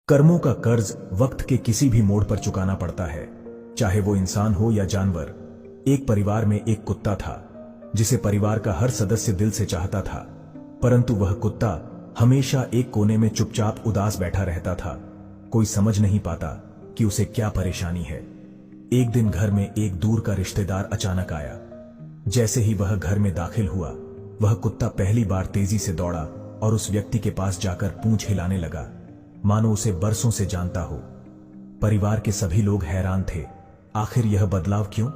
कर्मों का कर्ज वक्त के किसी भी मोड़ पर चुकाना पड़ता है, चाहे वो इंसान हो या जानवर। एक परिवार में एक कुत्ता था जिसे परिवार का हर सदस्य दिल से चाहता था, परंतु वह कुत्ता हमेशा एक कोने में चुपचाप उदास बैठा रहता था। कोई समझ नहीं पाता कि उसे क्या परेशानी है। एक दिन घर में एक दूर का रिश्तेदार अचानक आया। जैसे ही वह घर में दाखिल हुआ, वह कुत्ता पहली बार तेजी से दौड़ा और उस व्यक्ति के पास जाकर पूंछ हिलाने लगा, मानो उसे बरसों से जानता हो। परिवार के सभी लोग हैरान थे, आखिर यह बदलाव क्यों?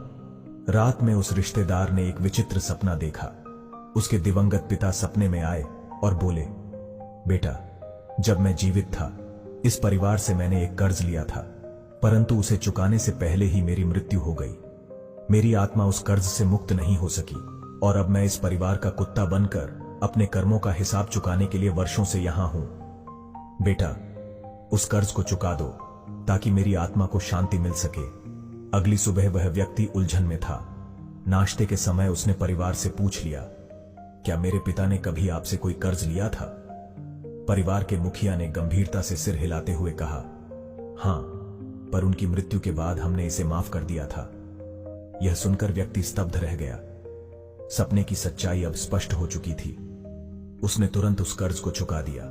रात में उस रिश्तेदार ने एक विचित्र सपना देखा। उसके दिवंगत पिता सपने में आए और बोले, बेटा, जब मैं जीवित था इस परिवार से मैंने एक कर्ज लिया था, परंतु उसे चुकाने से पहले ही मेरी मृत्यु हो गई। मेरी आत्मा उस कर्ज से मुक्त नहीं हो सकी और अब मैं इस परिवार का कुत्ता बनकर अपने कर्मों का हिसाब चुकाने के लिए वर्षों से यहां हूं। बेटा, उस कर्ज को चुका दो ताकि मेरी आत्मा को शांति मिल सके। अगली सुबह वह व्यक्ति उलझन में था। नाश्ते के समय उसने परिवार से पूछ लिया, क्या मेरे पिता ने कभी आपसे कोई कर्ज लिया था? परिवार के मुखिया ने गंभीरता से सिर हिलाते हुए कहा, हां, पर उनकी मृत्यु के बाद हमने इसे माफ कर दिया था। यह सुनकर व्यक्ति स्तब्ध रह गया। सपने की सच्चाई अब स्पष्ट हो चुकी थी। उसने तुरंत उस कर्ज को चुका दिया।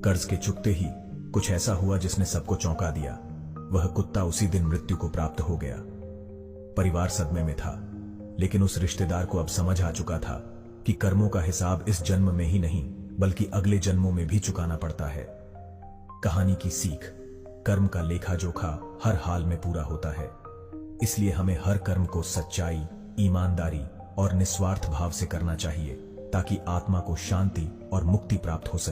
कर्ज के चुकते ही कुछ ऐसा हुआ जिसने सबको चौंका दिया। वह कुत्ता उसी दिन मृत्यु को प्राप्त हो गया। परिवार सदमे में था, लेकिन उस रिश्तेदार को अब समझ आ चुका था कि कर्मों का हिसाब इस जन्म में ही नहीं बल्कि अगले जन्मों में भी चुकाना पड़ता है। कहानी की सीख, कर्म का लेखा जोखा हर हाल में पूरा होता है, इसलिए हमें हर कर्म को सच्चाई, ईमानदारी और निस्वार्थ भाव से करना चाहिए ताकि आत्मा को शांति और मुक्ति प्राप्त हो सके।